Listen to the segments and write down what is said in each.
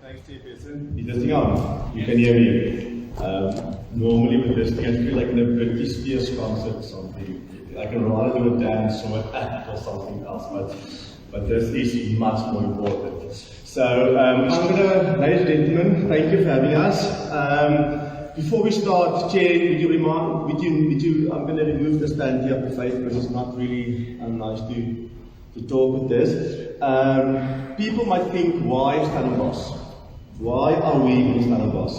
Thanks, Chairperson. Is this thing on? You can hear me. Normally with this thing, I feel like in a British Spears concert or something. I can rather do a dance or an act or something else, but this is much more important. So, I'm going to, ladies and gentlemen, thank you for having us. Before we start, Chair, I'm going to remove the stand here up the face because it's not really nice to talk with this. People might think, why Stellenbosch? Why are we in Stellenbosch?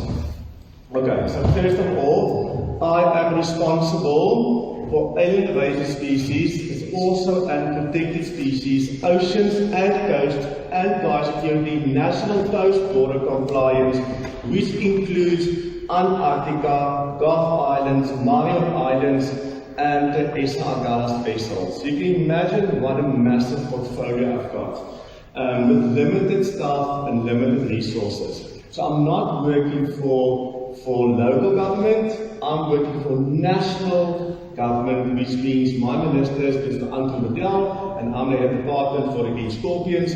Okay, so first of all, I am responsible for alien invasive species. It's also an protected species, oceans and coast and biosecurity, national coast border compliance, which includes Antarctica, Gulf Islands, Marion Islands, and the Esagalas vessels. You can imagine what a massive portfolio I've got, with limited staff and limited resources. So I'm not working for local government, I'm working for national government, which means my minister is Mr. Anton Bedell, and I'm the head department for against scorpions,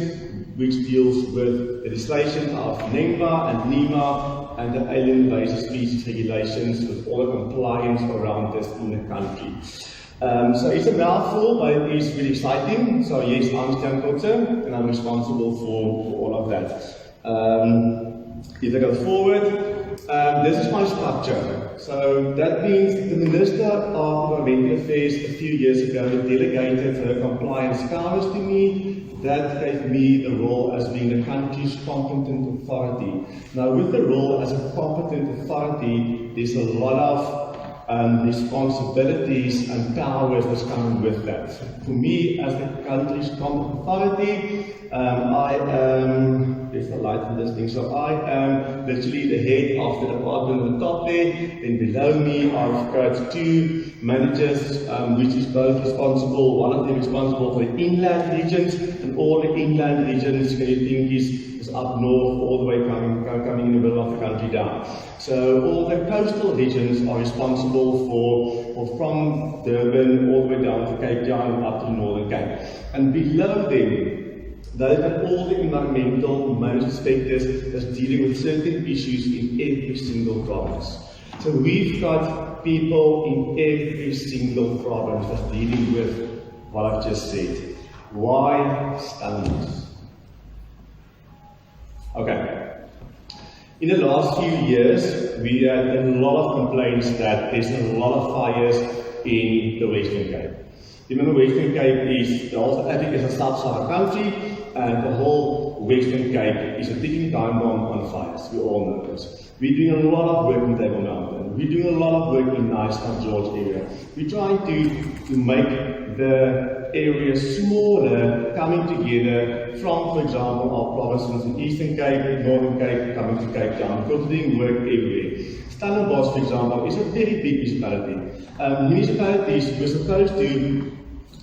which deals with the legislation of NEMA and NEMA, and the alien invasive species regulations with all the compliance around this in the country. So it's a mouthful, but it is really exciting. So yes, I'm Stiaan Kotze, and I'm responsible for all of that. If I go forward, this is my structure. So that means the Minister of Environmental Affairs a few years ago delegated her compliance powers to me. That gave me the role as being the country's competent authority. Now, with the role as a competent authority, there's a lot of responsibilities and powers that's coming with that. For me, as the country's competent authority, I am, there's a light in this thing, so I am literally the head of the department on the top there, and below me I've got two managers, which is both responsible, one of them responsible for the inland regions, and all the inland regions, can you think, is up north, all the way coming in the middle of the country down. So all the coastal regions are responsible for from Durban all the way down to Cape Town and up to the Northern Cape. And below them, they've got all the environmental management inspectors that's dealing with certain issues in every single province. So we've got people in every single province that's dealing with what I've just said. Why Stellenbosch? Okay. In the last few years, we had a lot of complaints that there's a lot of fires in the Western Cape. Even the Western Cape is, the whole South Africa is a sub-Saharan country, and the whole Western Cape is a ticking time bomb on fires. We all know this. We're doing a lot of work in Table Mountain. We're doing a lot of work in Nice and George area. We're trying to make the area smaller, coming together from, for example, our provinces in Eastern Cape, Northern Cape, coming to Cape Town, because we're doing work everywhere. Stellenbosch, for example, is a very big municipality. Municipalities were supposed to,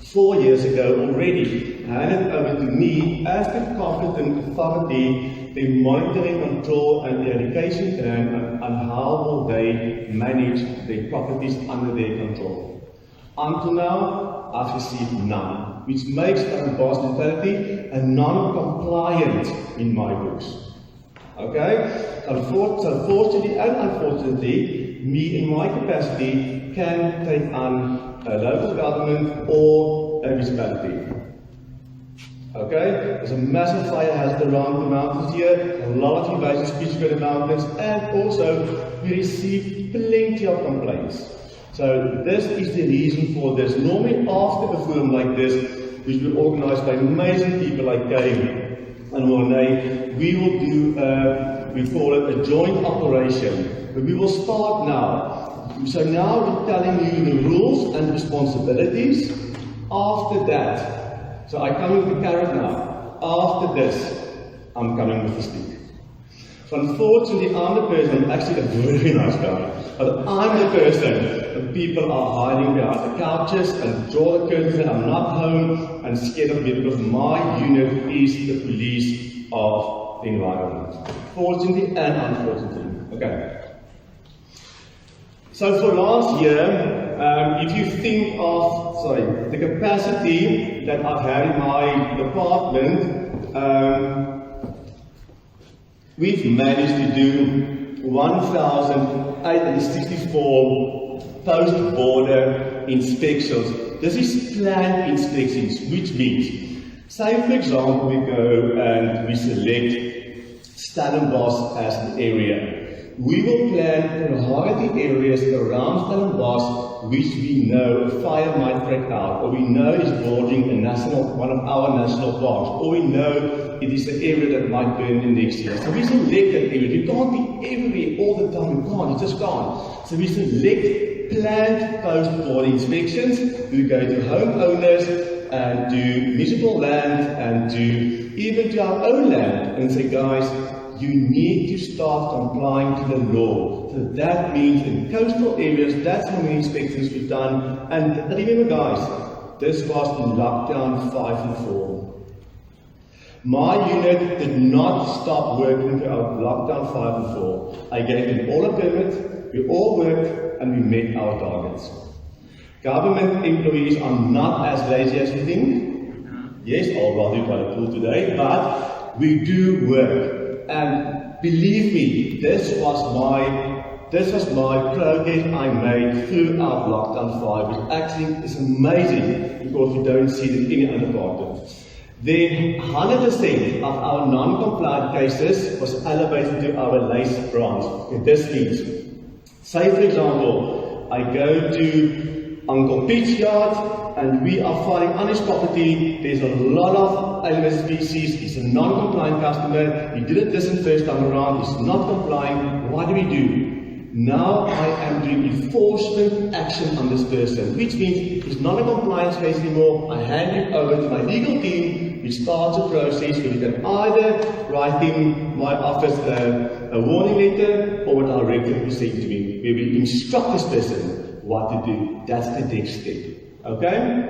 4 years ago already, hand it over to me as the competent authority, the monitoring, control and eradication plan, and how will they manage their properties under their control. Until now, I've received none, which makes Stellenbosch municipality a non-compliant in my books. Okay? So fortunately and unfortunately, me in my capacity can take on a local government or a municipality. Okay? There's a massive fire hazard around the mountains here, a lot of invasive species go to the mountains, and also we receive plenty of complaints. So this is the reason for this. Normally after a forum like this, which will be organized by amazing people like Kay and Mornay, we will do, we call it a joint operation. But we will start now. So now we're telling you the rules and responsibilities. After that, so I come with the carrot now. After this, I'm coming with the stick. So unfortunately, I'm the person, I'm actually a very nice guy, but I'm the person that people are hiding behind the couches and draw the curtains and I'm not home and scared of me because my unit is the police of the environment. Fortunately and unfortunately. Okay. So for last year, if you think of, the capacity that I've had in my department, we've managed to do 1,864 post-border inspections. This is planned inspections, which means, say for example, we go and we select Stellenbosch as an area. We will plan priority areas around Stellenbosch which we know a fire might break out, or we know is bordering one of our national parks, or we know it is an area that might burn in next year. So we select that area. You can't be everywhere all the time. You can't. You just can't. So we select planned post-border inspections. We go to homeowners and do municipal land and do even to our own land and say, guys, you need to start complying to the law. So that means in coastal areas, that's how many inspections we've done. And remember guys, this was in lockdown 5 and 4. My unit did not stop working throughout lockdown 5 and 4. I gave them all a permit, we all worked, and we met our targets. Government employees are not as lazy as you think. Yes, I'll rather by the pool today, but we do work. And believe me, this was my progress I made throughout lockdown 5, which actually is amazing because we don't see it in any other part. Then 100% of our non-compliant cases was elevated to our LACE branch. Okay, this means, say for example, I go to Uncle Pete's yard and we are filing on his property. There's a lot of AIS species. He's a non-compliant customer. He didn't listen first time around. He's not complying. What do we do? Now I am doing enforcement action on this person, which means it's not a compliance case anymore. I hand it over to my legal team, which starts a process where we can either write in my office a warning letter or what our director will say to me, where we instruct this person what to do. That's the next step. Okay?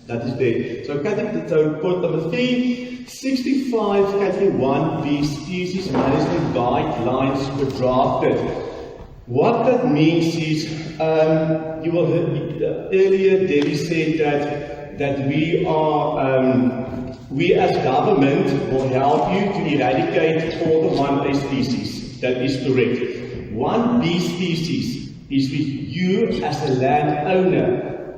That is there. So point number 3, 65 Category 1B species management guidelines were drafted. What that means is, you will earlier Debbie said that we as government will help you to eradicate all the 1A species. That is correct. 1B species is with you as a landowner.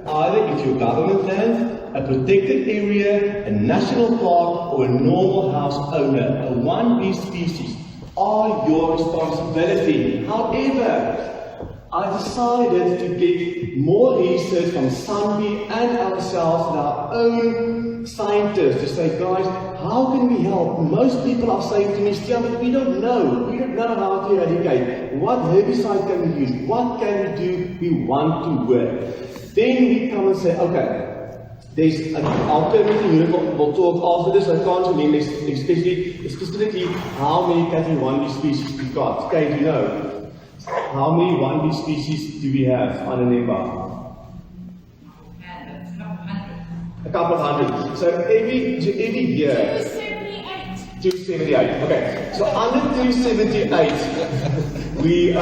Either it's your government land, a protected area, a national park, or a normal house owner. A 1B species are your responsibility. However, I decided to get more research from Sanbi and ourselves and our own scientists to say, guys, how can we help? Most people are saying to me, Stiaan, but we don't know. We don't know how to eradicate. What herbicide can we use? What can we do? We want to work. Then we come and say, okay, there's an alternative unit. We'll talk after this. I can't remember specifically how many Category 1B species we've got. Okay, do you know? How many 1B species do we have on a NEPA? A couple of hundred. So every year. 278. 278. Okay. So under 278, we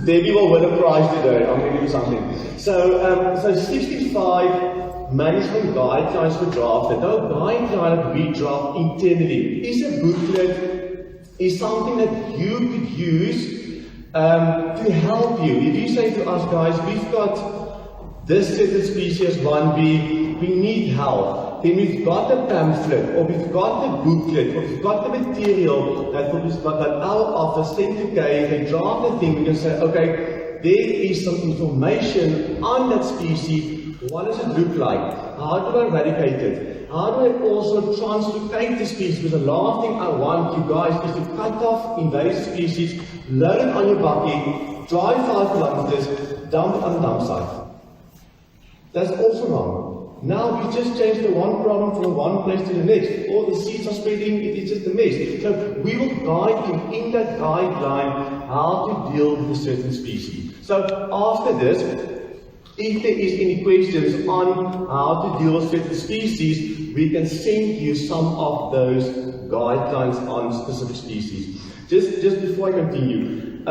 Debbie will win a prize today. I'm going to give you something. So 65 management guidelines were drafted. No guideline that we draft internally. Is a booklet, is something that you could use to help you. If you say to us, guys, we've got this certain species 1B, we need help. Then we've got the pamphlet, or we've got the booklet, or we've got the material that our office sent to Kay, they draft the thing, we can say, okay, there is some information on that species. What does it look like? How do I eradicate it? How do I also translocate the species? Because the last thing I want you guys is to cut off invasive species, load it on your bucket, drive 5 kilometers, dump it on the dump site. That's also wrong. Now we just changed the one problem from one place to the next. All the seeds are spreading, it is just a mess. So we will guide you in that guideline how to deal with a certain species. So after this, if there is any questions on how to deal with certain species, we can send you some of those guidelines on specific species. Just before I continue,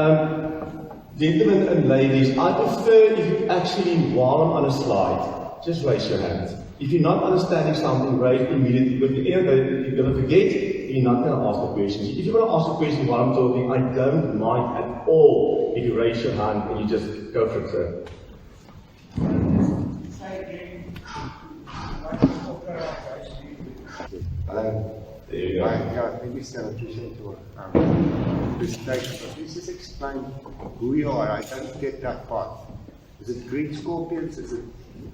gentlemen and ladies, I prefer if you actually, while I'm on a slide, just raise your hand. If you're not understanding something, raise immediately, because you're going to forget, we're not going to ask the questions. If you want to ask a question while I'm talking, I don't mind at all if you raise your hand and you just go for it, sir. There you go. Yeah, thank you, sir. I appreciate your presentation. But please just explain who you are. I don't get that part. Is it Greek Scorpions? Is it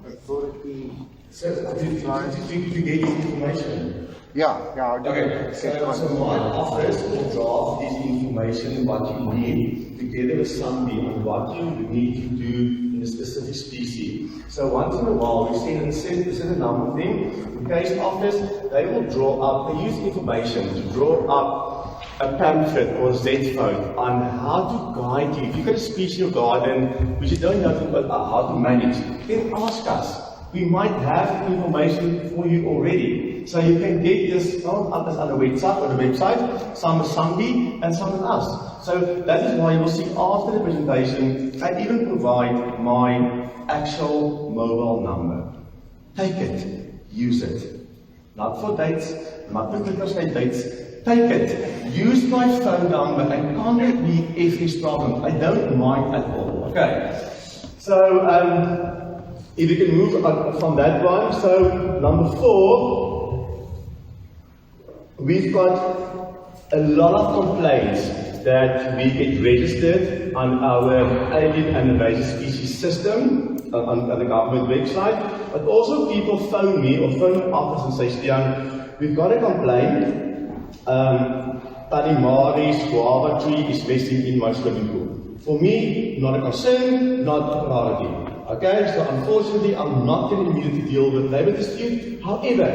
authority? So, to get information. Yeah. Okay, so my office will draft this information, what you need, together with somebody on what you need to do in a specific species. So once in a while, we send a number of them. The case office, they will draw up, they use information to draw up a pamphlet or Z phone on how to guide you. If you've got a species in your garden which you don't know how to manage, then ask us. We might have information for you already. So you can get this on the website, some with somebody and some with us. So that is why you will see after the presentation, I even provide my actual mobile number. Take it, use it. Not for dates, not for Thursday dates. Take it, use my phone number and contact me if there's problem. I don't mind at all. Okay. So if you can move on from that one. So number 4, we've got a lot of complaints that we get registered on our alien and invasive species system on the government website, but also people phone me or phone my office and say, Stiaan, we've got a complaint, Tanimaris guava tree is resting in my swimming pool. For me, not a concern, not a priority. Okay, so unfortunately, I'm not going to immediately deal with labor dispute. However,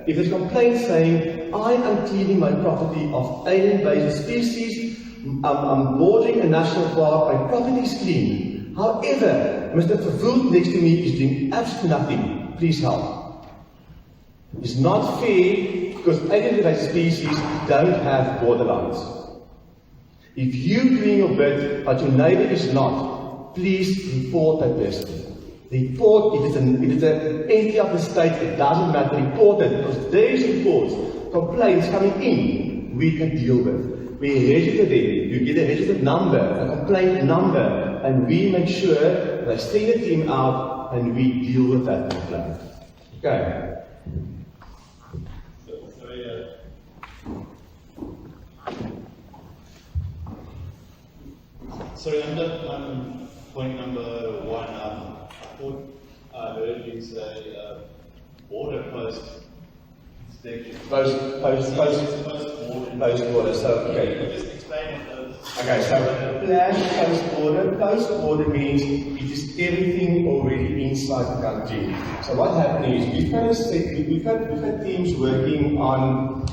if there's complaints saying, I am cleaning my property of alien invasive species, I'm bordering a national park, my property is clean. However, Mr. Vervoeld next to me is doing absolutely nothing. Please help. It's not fair because alien invasive species don't have borderlines. If you're doing your bit, but your neighbor is not, please report that person. Report, if it's an entity of the state, it doesn't matter, report it, because there's reports, complaints coming in, we can deal with. We register them, you get a registered number, a complaint number, and we make sure they send the team out and we deal with that complaint. Okay. Sorry, under point number 1, I thought I heard you say border post inspection. Post border, so okay. Just explain what those. Okay, so planned post border means it is everything already inside the country. So what happens is we've got teams working on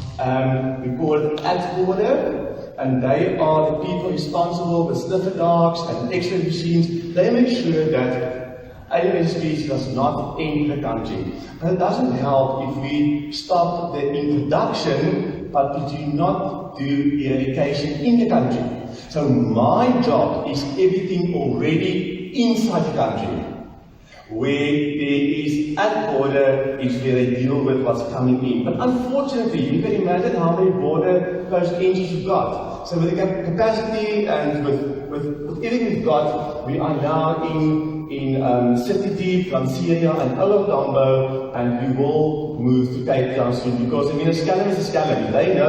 we call it at border. And they are the people responsible with sniffer dogs and X-ray machines. They make sure that alien species does not enter the country. But it doesn't help if we stop the introduction, but we do not do eradication in the country. So my job is everything already inside the country. Where there is at border is where they deal with what's coming in. But unfortunately, you can imagine how many border post engines you've got. So with the capacity and with everything we've got, we are now in City Deep, Lanseria and Olodombo, and we will move to Cape Town soon because I mean a scammer is a scammer. They know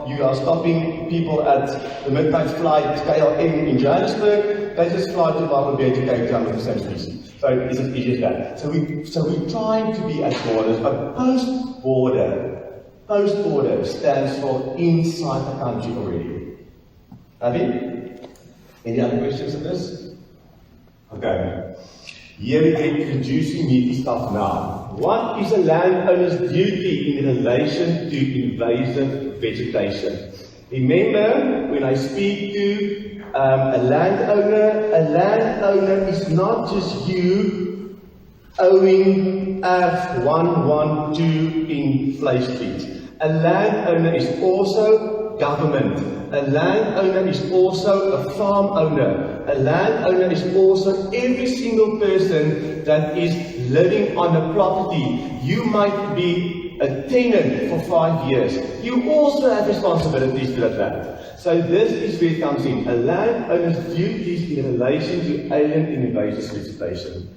you are stopping people at the midnight flight KLM in Johannesburg. They just fly to Barbara Bay to Cape Town with the same species. So it's as easy as that. So we're trying to be at borders, but post border stands for inside the country already. Abby? Any other questions on this? Okay. Here we get to the juicy meaty stuff now. What is a landowner's duty in relation to invasive vegetation? Remember, when I speak to a landowner is not just you owing F112 in Fly Street. A landowner is also government. A landowner is also a farm owner. A landowner is also every single person that is living on a property. You might be a tenant for 5 years, you also have responsibilities to that land. So this is where it comes in. A landowner's duties in relation to alien and invasive vegetation.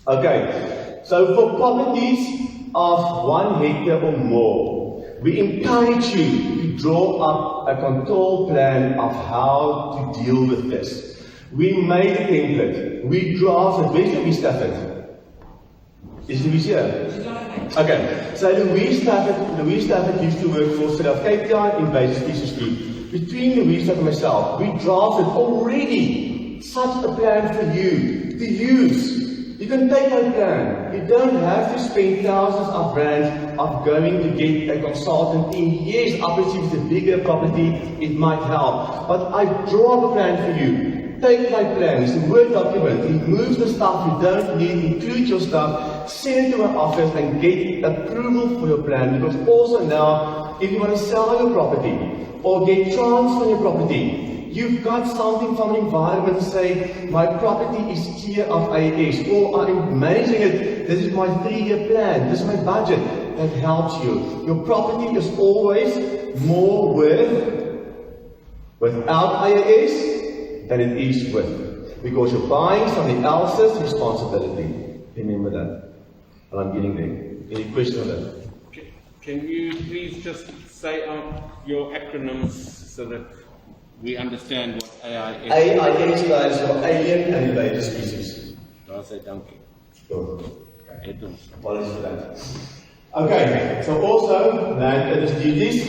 Okay, so for properties of 1 hectare or more, we encourage you to draw up a control plan of how to deal with this. We made a template. We drafted. Where's Louise Stafford? Is Louise here? Okay, so Louise Stafford used to work for South Cape Town Invasive Species Group. Between Louise Stafford and myself, we drafted already such a plan for you to use. You can take that plan. You don't have to spend thousands of rands of going to get a consultant in. Yes, obviously with a bigger property, it might help. But I draw up a plan for you. Take my plan, it's a Word document, remove the stuff you don't need, include your stuff, send it to my office and get approval for your plan. Because also now, if you want to sell your property or get transfer on your property, you've got something from the environment to say, my property is clear of AIS, or I'm managing it, this is my 3-year plan, this is my budget. That helps you. Your property is always more worth without AIS than it is with. Because you're buying somebody else's responsibility. Remember that. And I'm getting there. Any question on that? Can you please just say out your acronyms so that we understand what AIS is? AIS stands for Alien and Invasive Species. I'll say donkey. Sure. Apologies for that. Okay, so also land duties.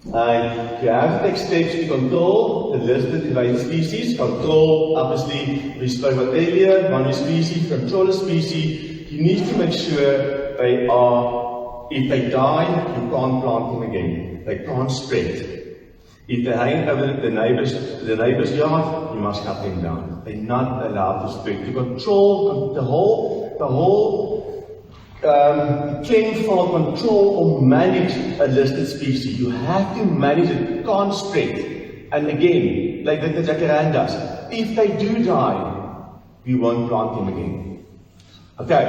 You have to take steps to control the listed invasive species. Control, obviously, we spoke about earlier, one species, control a species. You need to make sure they are, if they die, you can't plant them again. They can't spread. If they hang over the neighbor's yard, you must cut them down. They're not allowed to spread. To control the whole trend for control or manage a listed species. You have to manage it, it can't spread. And again, like the jacarandas, if they do die, we won't plant them again. Okay,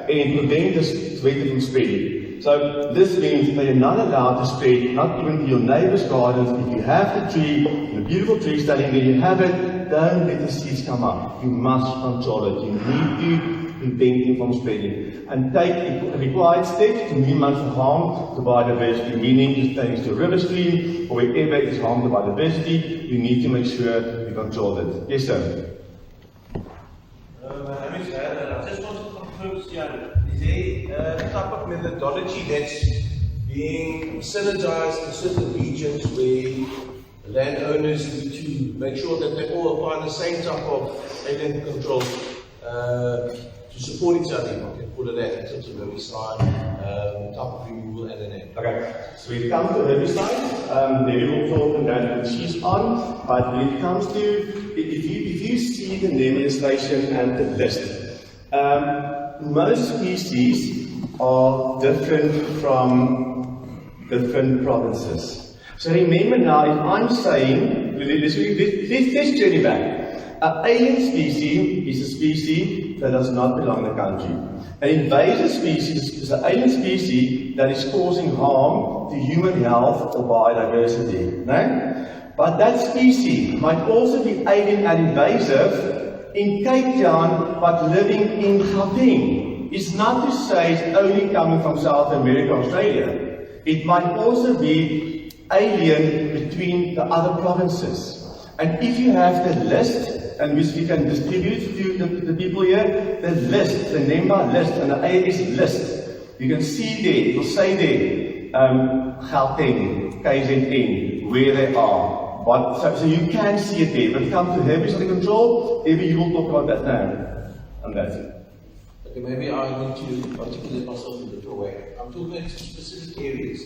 and prevent this from spreading. So this means they are not allowed to spread, not even to your neighbor's gardens. If you have the tree, the beautiful tree standing there, you have it, don't let the seeds come up. You must control it. You need to prevent it from spreading. And take required steps to minimize the harm to biodiversity, meaning just things to river stream or wherever it is harmed to biodiversity, you need to make sure you control it. Yes, sir? My name is I just want to confirm, Stiaan, is there a type of methodology that's being synergized in certain regions where landowners need to make sure that they all apply the same type of alien control to support each other, if I can put it that, in terms of herbicide, type of removal and then. Okay, so when it comes to herbicide, there will talk on that when she's on, but when it comes to, if you see the name legislation and the list, most species are different from different provinces. So remember now, if I'm saying, let's journey back. An alien species is a species that does not belong in the country. An invasive species is an alien species that is causing harm to human health or biodiversity. Right? But that species might also be alien and invasive in Cape Town but living in Gauteng. It's not to say it's only coming from South America, Australia. It might also be alien between the other provinces. And if you have the list, and which we can distribute to the people here, the list, the NEMA list, and the AIS list. You can see there, it will say there, Gauteng, KZN, where they are. So you can see it there. When it comes to herbicide control, maybe you will talk about that now. And that's it. Okay, maybe I need to articulate myself in a different way. I'm talking about specific areas.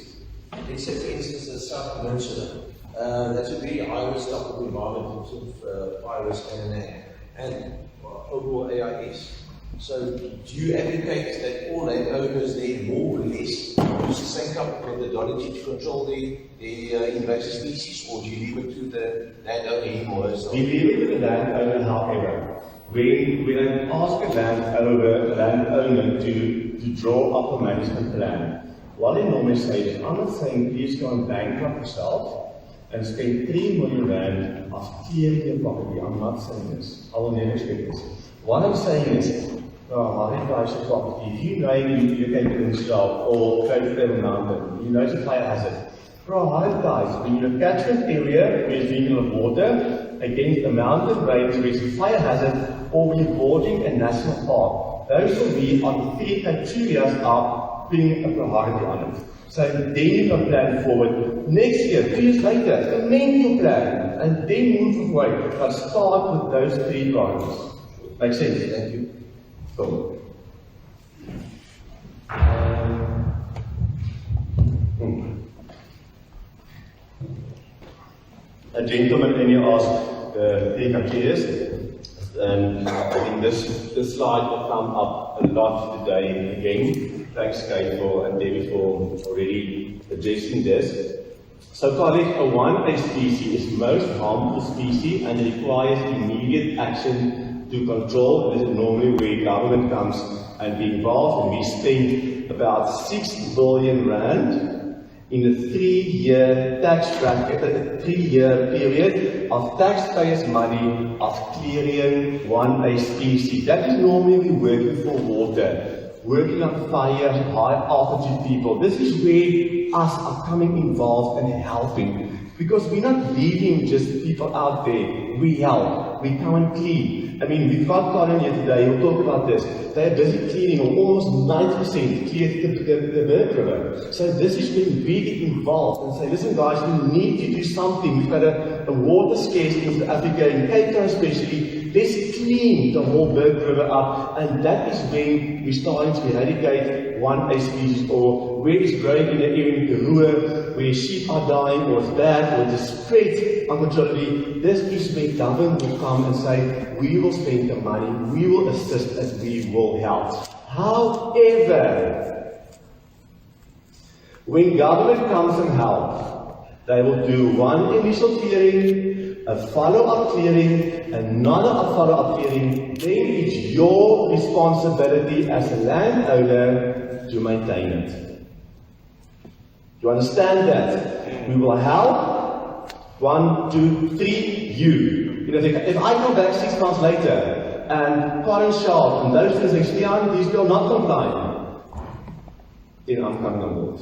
Let's say, for instance, the South Peninsula. That's a very high-risk type of environment in terms of fire risk and overall AIS. So, do you advocate that all landowners need more or less use the same type of methodology to control the invasive species, or do you leave it to the landowner him or herself? We leave it to the landowner, however. When I ask a landowner to draw up a management plan, what I normally say is, I'm not saying please go and bankrupt yourself and spend 3 million rand of clearing your property. I'm not saying this. I will never expect this. What I'm saying is, price your property. If you know you can get installed or go to the mountain, you know it's a fire hazard. Prioritize when you're in a catchment area where you're drinking of water against the mountain range where it's a fire hazard, or when you're boarding a national park. Those will be on 3 and 2 years are putting a priority on it. So then you can plan forward. Next year, 2 years later, amend your plan and then move forward. But start with those 3 priorities. Makes sense? Thank you. Cool. A gentleman in here asked the 3 criteria, and I think this slide will come up a lot today again. Thanks, Kate and Debbie for already addressing this. So, colleague, a 1A species is most harmful species and requires immediate action to control. This is normally where government comes and be involved, and we spend about 6 billion rand in a 3-year tax bracket, a 3-year period of taxpayers' money of clearing 1A species. That is normally working for water, working on fire, high altitude people. This is where us are coming involved and helping. Because we're not leaving just people out there. We help. We come and clean. I mean, we've got Colin here today. He'll talk about this. They're busy cleaning, or almost 90% cleared the Berg River. So this is when we get involved and say, listen guys, we need to do something. We've got a water scarcity in South Africa, in Cape Town especially. Let's clean the whole Berg River up. And that is when we're starting to eradicate 1A species, or where it's growing in the area in Karoo, where sheep are dying, or it's bad, or it's spread uncontrollably. This is where government will come and say, we will spend the money, we will assist, and we will help. However, when government comes and helps, they will do one initial clearing, a follow-up clearing, another follow-up clearing. Then it's your responsibility as a landowner to maintain it. You understand that? We will help. 1, 2, 3, you. You know, if I come back 6 months later and Colin Sharp and those things say, Stiaan, these people not complying, then I'm coming on board.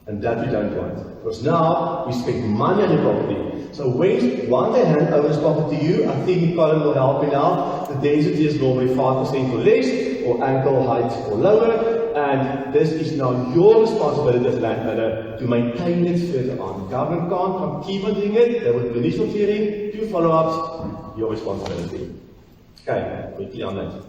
And that we don't want. Because now we spend money on the property. So when one day hand over this property to you, I think Colin will help me now. The density is normally 5% or less, or ankle height or lower. And this is now your responsibility as a landowner to maintain it further on. The government can't keep on doing it. There will be initial clearing, 2 follow-ups, your responsibility. Okay, we're clear on that.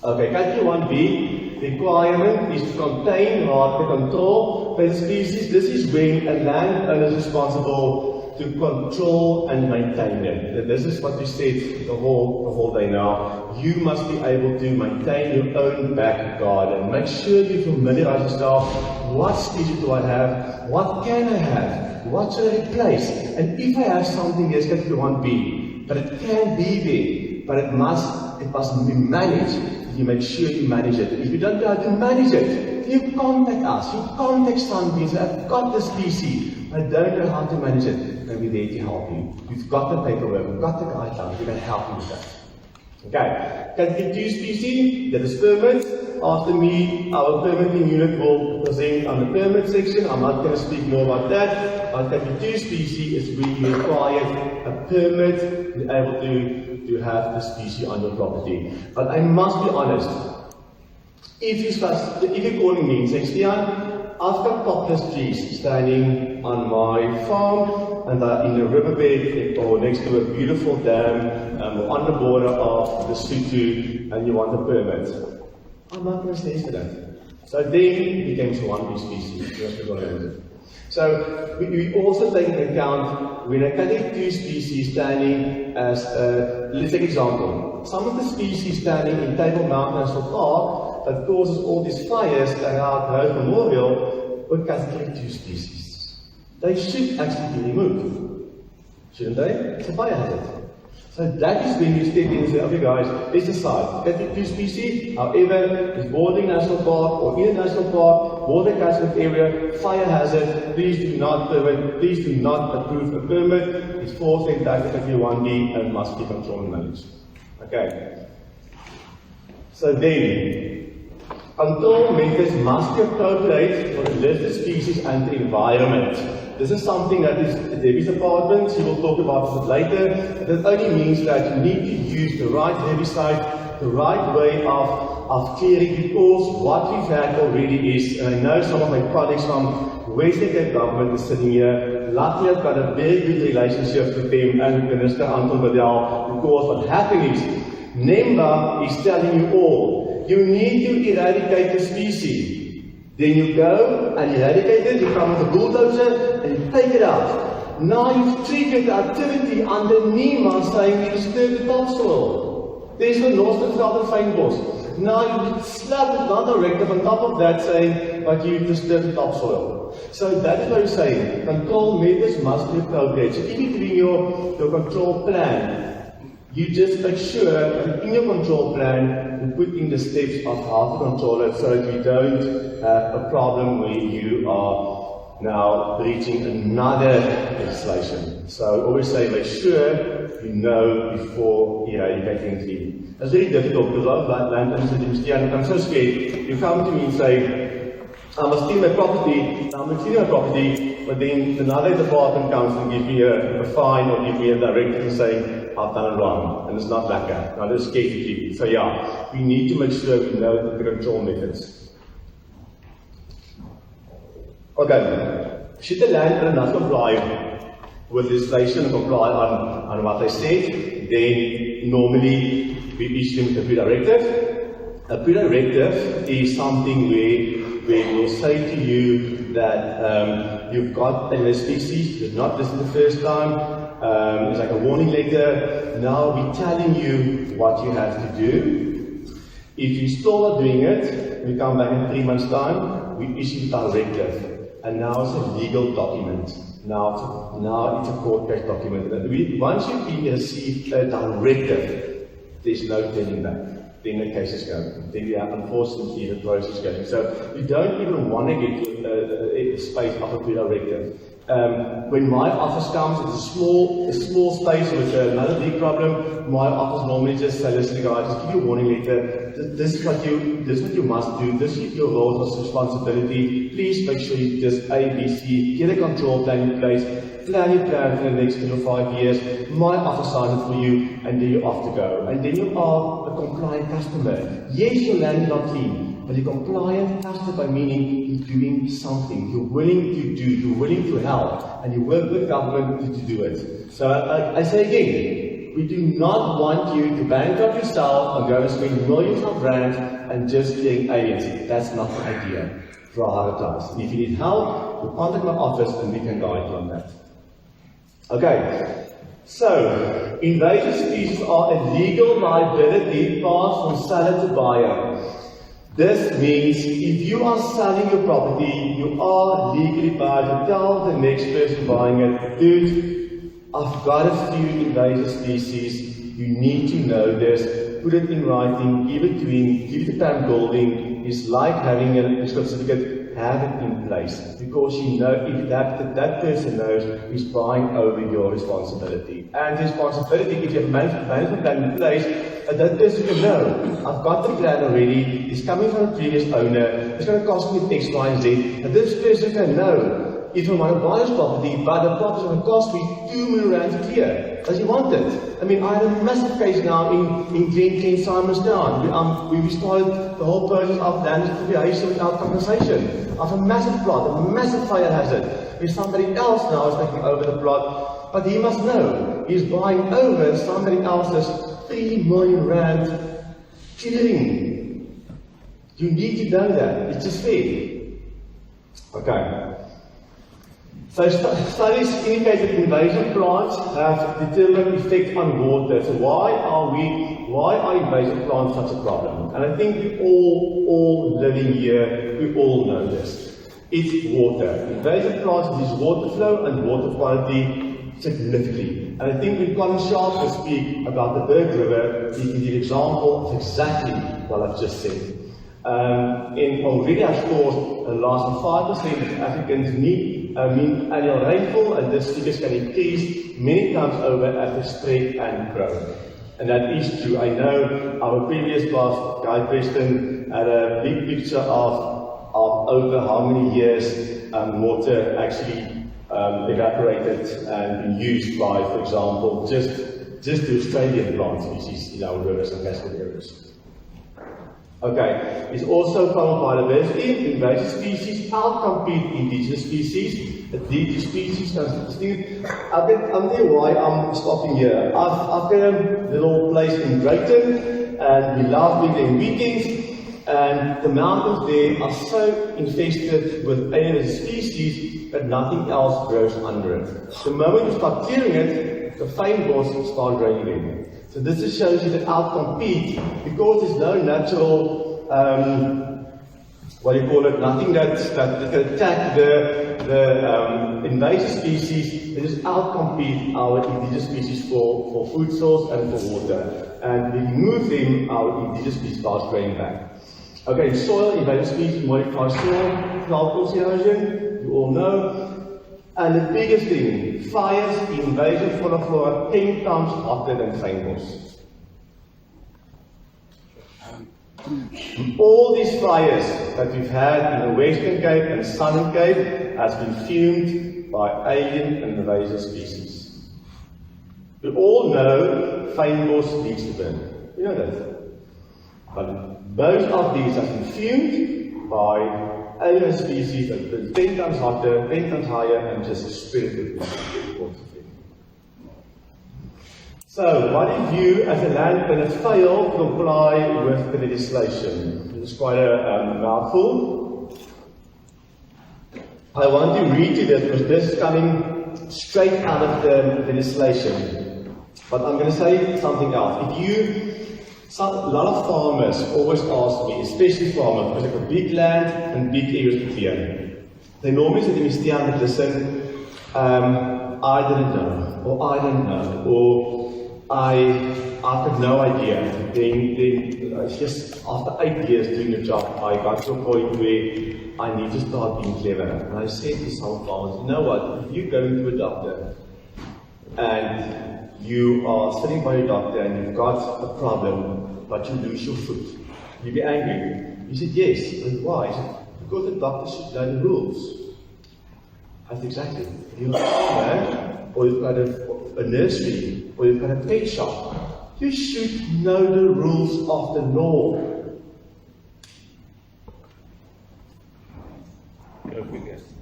Okay, category 1B, requirement is to contain or to control pest species. This is when a landowner is responsible to control and maintain them. This is what we said the whole day now. You must be able to maintain your own back garden. Make sure you familiarize yourself. What species do I have? What can I have? What should I replace? And if I have something, yes, category 1B, but it can be there, but it must be managed. You make sure you manage it. If you don't know how to manage it, you contact us. You contact somebody and say, I've got this species. I don't know how to manage it. And we're there to help you. We've got the paperwork, we've got the guidelines, we can help you with that. Okay. Category 2 species, that is permits. After me, our permitting unit will present on the permit section. I'm not going to speak more about that. But category 2 species is where you require a permit to be able to have the species on your property. But I must be honest, if you're calling me and saying, Stiaan, I've got poplar trees standing on my farm and they're in a riverbed or next to a beautiful dam on the border of the Lesotho, and you want a permit, I'm not going to say that. So then it becomes a 1B species. So we also take into account when a category 2 species standing as let's take an example. Some of the species standing in Table Mountain National Park that causes all these fires around Road Memorial were category 2 species. They should actually be removed, shouldn't they? It's a fire hazard. So that is when you step in and say, okay guys, let's decide. Category 2 species, however, is boarding national park or in a national park, water catchment area, fire hazard, please do not permit, please do not approve a permit. It's 4% tax if you want the and must be controlled and managed. Okay. So then, control methods must be appropriate for the listed species and the environment. This is something that is Debbie's department, she will talk about this later. That only means that you need to use the right herbicide, the right way of clearing, because what we've had already is, and I know some of my colleagues from Western Cape government is sitting here. Luckily I've got a very good relationship with them and with Minister Anton Bedell, because what happened is, NEMBA is telling you all, you need to eradicate the species. Then you go and eradicate it, you come with a bulldozer and you take it out. Now you've triggered the activity under NEMA saying you disturb the topsoil. There's no Northern Southern Fynbos. Now you slap another directive on top of that saying, but you disturb the topsoil. So that is what you're saying. Control methods must be appropriate. So if you're doing your control plan, you just make sure that in your control plan, you put in the steps of how to control it so that you don't have a problem where you are now breaching another legislation. So always say, make sure you know before eradicating cleaning. That's very difficult because a lot of landowners say to me, Stiaan, I'm so scared. You come to me and say, I must clean my property, I'm going to clean my property, but then another department comes and gives me a fine or give me a directive saying, I've done it wrong, and it's not like that. Now, they're scared to keep it. So yeah, we need to make sure we know the control methods. Okay, should the landowner not comply with legislation and comply on what they said, then normally we issue them a pre-directive. A pre-directive is something where we'll say to you that you've got a species, you're not listened the first time, it's like a warning letter. Now we're telling you what you have to do. If you still not doing it, we come back in 3 months' time, we issue the directive. And now it's a legal document. Now it's a court case document. And once you receive a directive, there's no turning back. Then the case is going. Then we have, unfortunately, the process going. So we don't even want to get to a space of a pre-directive. When my office comes, it's a small space with another big problem. My office normally just says, listen guys, just give you a warning letter. This is what you must do. This is your role of responsibility. Please make sure you just A, B, C, get a control plan in place. Plan your plan for the next 3 or 5 years. My office signs it for you, and then you're off to go. And then you are a compliant customer. Yes, your land is not clean, but you're compliant customer by meaning you're doing something. You're willing to do, you're willing to help, and you work with government to do it. So I say again, we do not want you to bankrupt yourself and go and spend millions of rand and just getting aliens. That's not the idea for our times. If you need help, you contact my office and we can guide you on that. Okay, so invasive species are a legal liability passed from seller to buyer. This means if you are selling your property, you are legally bound to tell the next person buying it, dude, I've got a few invasive species, you need to know this, put it in writing, give it to him, give it to Pam Golding. It's like having a certificate. Have it in place, because you know if that person knows he's buying over your responsibility. And responsibility, if you have a management plan in place, that person can know, I've got the plan already, it's coming from the previous owner, it's going to cost me X, Y, and Z, and this person can know, if I want to buy this property, but the property is going to cost me 2 million rand to clear. Does he want it? I mean, I had a massive case now in Glen Simonstown. We started the whole process of land expropriation without compensation. Of a massive plot, a massive fire hazard. If somebody else now is taking over the plot, but he must know he's buying over somebody else's 3 million rand clearing. You need to know that. It's just fair. Okay. So studies indicate that invasive plants have determined effect on water. So why are invasive plants such a problem? And I think we all living here, we all know this. It's water. Invasive plants reduce water flow and water quality significantly. And I think when Colin Sharp will speak about the Berg River, he can give an example of exactly what I've just said. And already I've caused a loss of 5% of Africans' mean annual rainfall, and this figure can increase many times over as they spread and grow. And that is true. I know our previous class, Guy Preston, had a big picture of over how many years water actually evaporated and been used by, for example, just the Australian plant species in our rivers and catchment areas. Okay, it's also from biodiversity. Invasive species outcompete indigenous species. The indigenous species I'll tell you why I'm stopping here. I've got a little place in Drayton, and we love being there in weekends, and the mountains there are so infested with alien species that nothing else grows under it. The moment you start clearing it, the fynbos start growing again. So this just shows you that outcompete, because there's no natural, nothing that can attack the invasive species. They just outcompete our indigenous species for food source and for water. And when we remove them, our indigenous species starts growing back. Okay, soil, invasive species modify soil, plant erosion, you all know. And the biggest thing, fires, invasive fauna flora 10 times hotter than fynbos. All these fires that we've had in the Western Cape and Southern Cape has been fueled by alien and invasive species. We all know fynbos needs to burn. We know that. But most of these have been fueled by alien species that burn 10 times hotter, 10 times higher, and just spread it with. So, what if you, as a landowner, fail to comply with the legislation? This is quite a mouthful. I want to read you this because this is coming straight out of the legislation. But I'm going to say something else. A lot of farmers always ask me, especially farmers, because they've got big land and big areas to clear. They normally say to me, Stiaan, listen, I didn't know, or I don't know, or I've got no idea. Then it's just after 8 years doing the job, I got to a point where I need to start being clever. And I said to some farmers, you know what, if you go into a doctor and you are sitting by your doctor and you've got a problem, but you lose your foot, you'll be angry. He said, yes. I said, why? He said, because the doctor should know the rules. I said, exactly. If you've got a farmer, or you've got a nursery, or you've got a pet shop, you should know the rules of the law.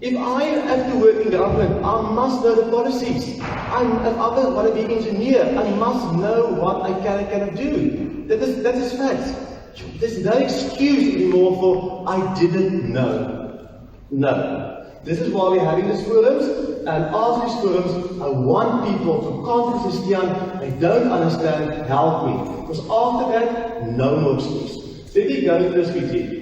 If I have to work in government, I must know the policies. If I want to be an engineer, I must know what I can and cannot do. That is fact. There's no excuse anymore for I didn't know. No. This is why we're having these forums, and after these forums, I want people to contact Stiaan. I don't understand, help me. Because after that, no more excuse. Let me go to this with you.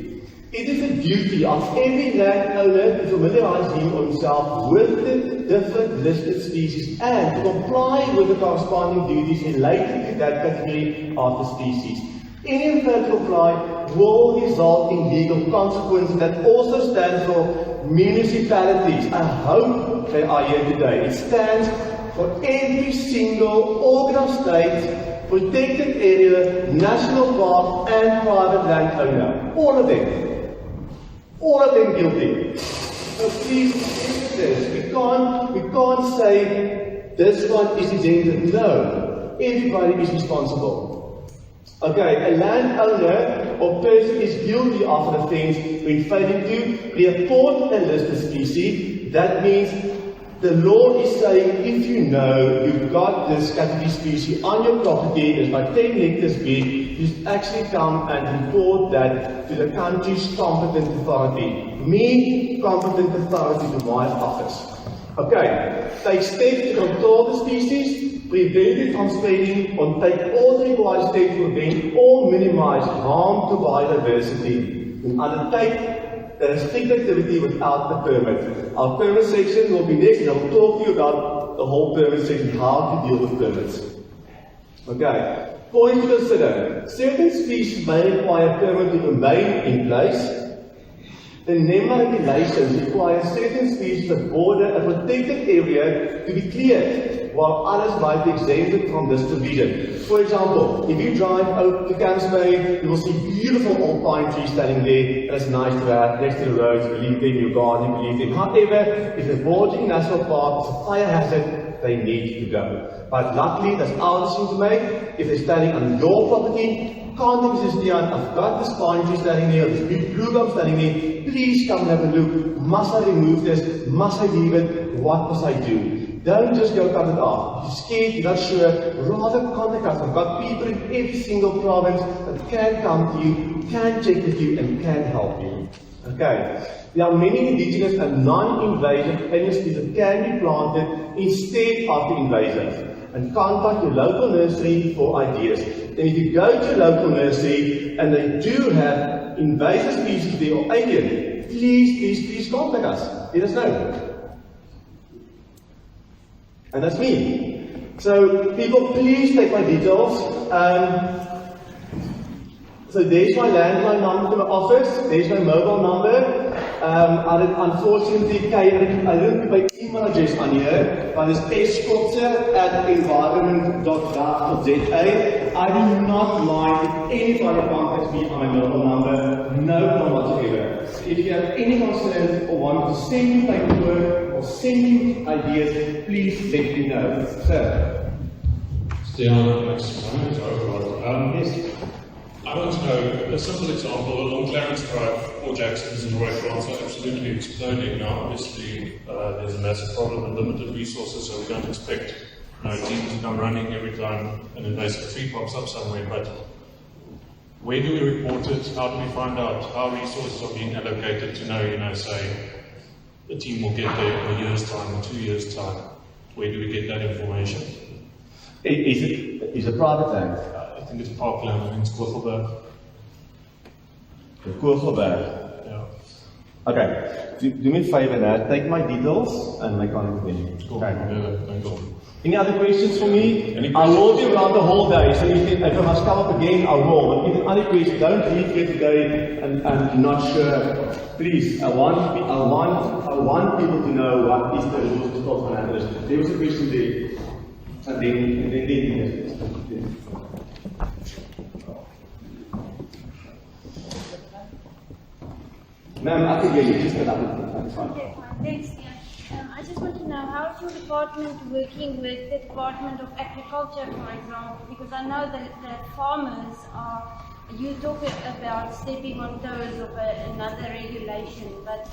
It is the duty of every landowner to familiarize himself with the different listed species and to comply with the corresponding duties related to that category of the species. Any failure to comply will result in legal consequences that also stands for municipalities. I hope they are here today. It stands for every single organ of state, protected area, national park and private landowner. All of them. All of them guilty. So please accept this. We can't say this one is exempted. No. Everybody is responsible. Okay, a landowner or person is guilty of an offence when failing to report a listed species. That means the law is saying if you know you've got this category species on your property, it's like 10 hectares big, you actually come and report that to the country's competent authority. Me, competent authority to my office. Okay, take steps to control the species, prevent it from spreading, or take all the required steps to prevent or minimize harm to biodiversity. And undertake the restricted activity without a permit. Our permit section will be next, and I'll talk to you about the whole permit section, how to deal with permits. Okay, points to consider. Certain species may require a permit to remain in place. The NEMA regulations require certain species of border a protected area to be cleared, while others might be exempted from this provision. For example, if you drive out to Camps Bay, you will see beautiful old pine trees standing there, and it's nice to have next to the road, you leave them, your garden, you leave them. However, if the Borging National Park is a fire hazard, they need to go. But luckily, that's our decision to make. If they're standing on your property, contact Mr. Stiaan, I've got this pine tree standing there, this big blue gum standing there, please come and have a look. Must I remove this? Must I leave it? What must I do? Don't just go cut it off. If you're scared, you're not sure, rather contact us. I've got people in every single province that can come to you, can check with you, and can help you. Okay. There are many indigenous and non-invasive annual species that can be planted instead of the invasive. And contact your local nursery for ideas. And if you go to your local nursery and they do have invasive species there or alien, please contact us. Let us know. And that's me. So people, please take my details. So there's my landline number to my office. There's my mobile number. Unfortunately, I didn't put my email address on here, but it's Kotze at environment.gov.za. I do not mind if anybody contacts me on my mobile number, no problem whatsoever. So if you have any concerns or want to send me paperwork or send me ideas, please let me know. Sir. Stiaan, thanks. My name is Overrod. Yes. I want to know a simple example along Clarence Drive or Jackson's and Roy France are absolutely exploding now. Obviously, there's a massive problem and limited resources, so we don't expect teams to come running every time an invasive tree pops up somewhere. But where do we report it? How do we find out how resources are being allocated to know, say, the team will get there in a year's time or 2 years' time? Where do we get that information? Is it private land? I think it's parkland, I think it's Kogelberg. Kogelberg. Yeah. Okay. Do me a favor now. Take my details and make contact with me. Cool. Okay. Yeah, thanks. Any other questions for me? Any questions? I will be around the whole day, so if I must come up again, I will. But if any questions, don't leave here today and not sure. Please, I want people to know what is the rules of analysis. There was a question there. And then Ma'am, I can hear you. Just get up. That's fine. Okay, fine. Thanks, Stiaan. I just want to know, how is your department working with the Department of Agriculture, for example? Because I know that farmers are, you talk about stepping on toes of another regulation, but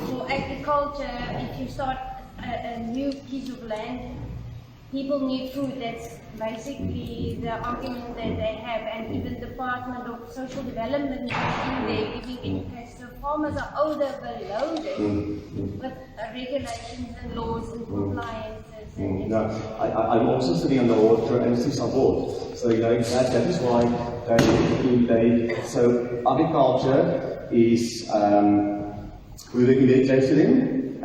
for agriculture, if you start a new piece of land, people need food. That's basically the argument that they have, and even the Department of Social Development is in there giving interest. So farmers are overloaded with regulations and laws and compliances. No, I'm also sitting on the water and since I board. So that is why so agriculture is we're working very close to them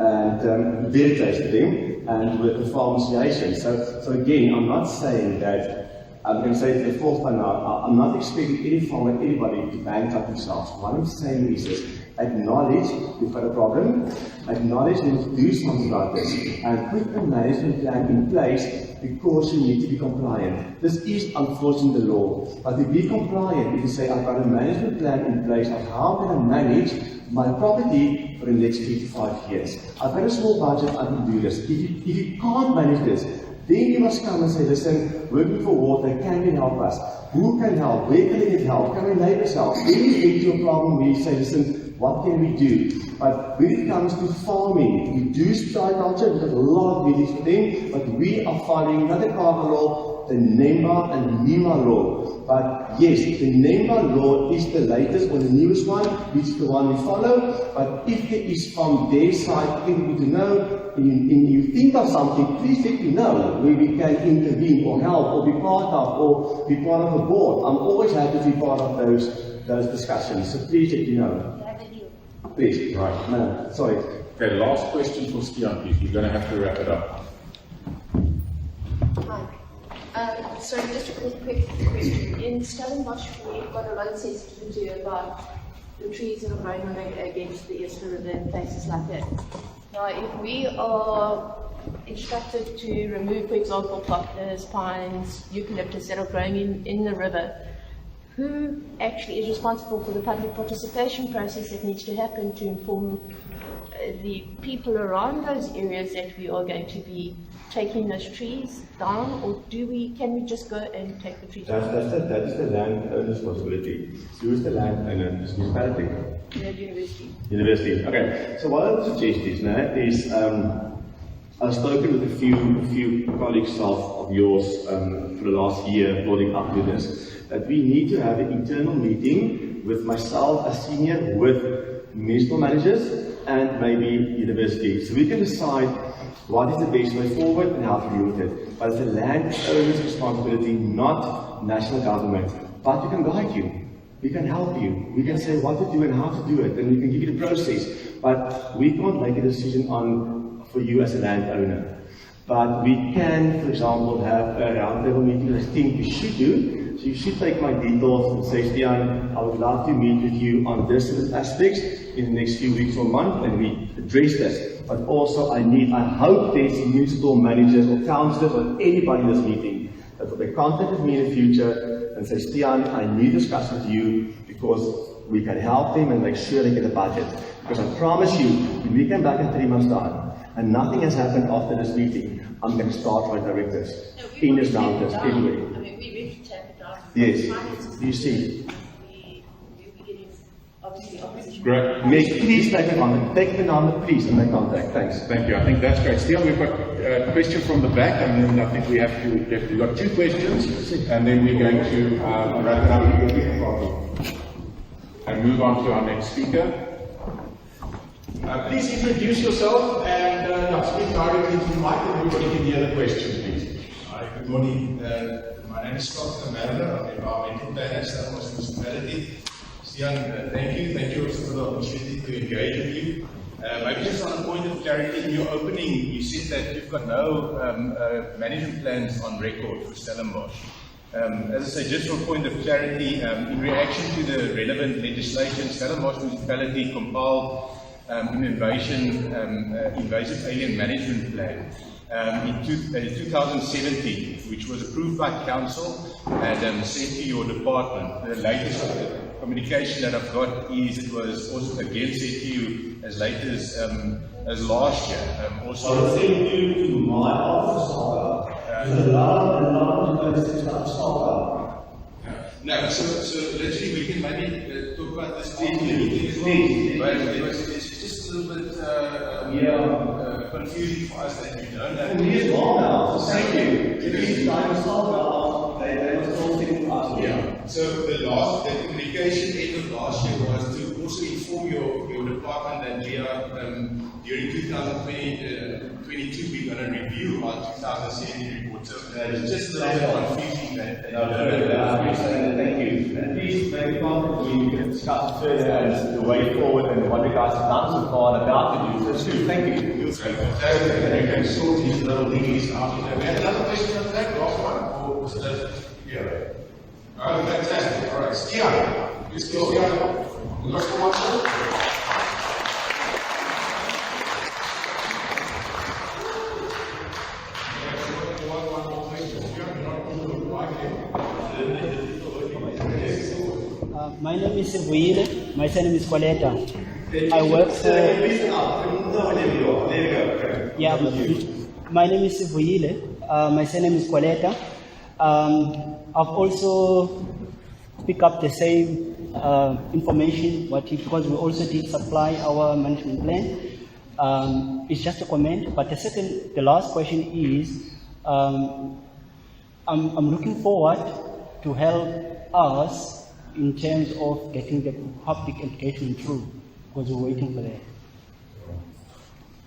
and very close to them. And with the farm association. So again, I'm not saying that, I'm going to say it the fourth time now, I'm not expecting any farmer, anybody to bankrupt themselves. What I'm saying is this, acknowledge we've got a problem, acknowledge we need to do something about this, and put a management plan in place because you need to be compliant. This is unfortunately the law, but to be compliant, if you say, I've got a management plan in place of how I'm going to manage my property for the next 3 to 5 years. I've got a small budget, I can do this. If you can't manage this, then you must come and say, listen, working for water, can you help us? Who can help? Where can they get help? Can my neighbors help? Then you get to a problem where you say, listen, what can we do? But when it comes to farming, we do agriculture, we've got a lot of meetings for them, but we are following not the carbon law, the NEMA and NEMA law. But yes, the NEMA law is the latest or the newest one, which is the one we follow. But if there is from their side anything to know, and you think of something, please let me know where we can intervene or help or be part of a board. I'm always happy to be part of those discussions. So please let me know. Please. Right. No, sorry. Okay, last question for Stiaan, please. You're going to have to wrap it up. Hi. Sorry, just a quick question. In Stellenbosch, we've got a lot of sensitivity about the trees that are growing against the Easter River and places like that. Now, if we are instructed to remove, for example, poplars, pines, eucalyptus that are growing in the river, who actually is responsible for the public participation process that needs to happen to inform the people around those areas that we are going to be taking those trees down, or can we just go and take the trees down? That is the landowner's responsibility. Who is the landowner? It's the municipality. University. University. Okay. So what I would suggest is I've spoken with a few colleagues of yours for the last year building up to this, that we need to have an internal meeting with myself as senior, with municipal managers and maybe university. So we can decide what is the best way forward and how to deal with it. But it's the landowner's responsibility, not national government. But we can guide you. We can help you. We can say what to do and how to do it, and we can give you the process. But we can't make a decision for you as a landowner. But we can, for example, have a roundtable meeting. I think we should do. So you should take my details and say, Stiaan, I would love to meet with you on this aspects in the next few weeks or month, and we address this. But also, I hope there's municipal managers or councillors or anybody in this meeting that will contact me in the future and say, Stiaan, I need to discuss with you because we can help them and make sure they get a budget. Because I promise you, if we come back in 3 months' time and nothing has happened after this meeting, I'm going to start my directors in this mountains anyway. I mean, we really take it down. Yes, you see. We'll be getting, obviously, opposition. Great. Please make contact. Take the number, please, and make contact. Thanks. Thank you. I think that's great. Stiaan, we've got a question from the back, and then I think we've got 2 questions, and then we're going to wrap it up and move on to our next speaker. Please introduce yourself and speak directly to the mic, and everybody can hear the question, please. Hi, good morning. My name is Kotze. I'm an environmental planner at Stiaan Municipality. Stiaan, thank you. Thank you also for the opportunity to engage with you. Maybe just on a point of clarity, in your opening, you said that you've got no management plans on record for Stellenbosch. As I say, just for a point of clarity, in reaction to the relevant legislation, Stellenbosch Municipality compiled an invasive alien management plan in 2017, which was approved by council and sent to your department. The latest communication that I've got is it was also again sent to you as late as last year. Also, I was sent to my office. There's a lot of things that stop. No, so literally we can maybe talk about this briefly. But it's just a little bit confusing for us that you don't have. It's long now, so thank you. If it's time to stop now, they were still sitting for us. Yeah. So the communication end of last year was to also inform your department that we are during 2022 we're going to review our 2017 report. So it's just a little bit confusing that thank you. And please make contact with me. We can discuss further as the way forward and what the guys have done so far and about to do. So thank you. You can sort these little leagues out. We had another question on that last one, or was that? Yeah. Oh, fantastic. All right. Stiaan. Stiaan. Last one, sir. My name is Vuile. My surname is Koleta. I work for. Yeah, my name is Vuile. My surname is Koleta. I've also picked up the same information, because we also did supply our management plan. It's just a comment. But the last question is, I'm looking forward to help us in terms of getting the public education through, because we're waiting for that.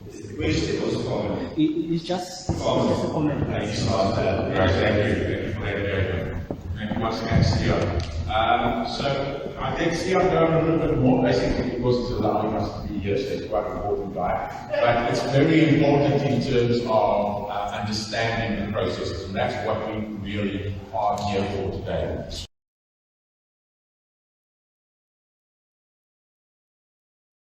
The question was a comment. It's just a comment. Thank you once again, Stiaan. So I think Stiaan knows a little bit more, basically because it's allowing us to be here, so it's quite an important guy. But it's very important in terms of understanding the processes, and that's what we really are here for today.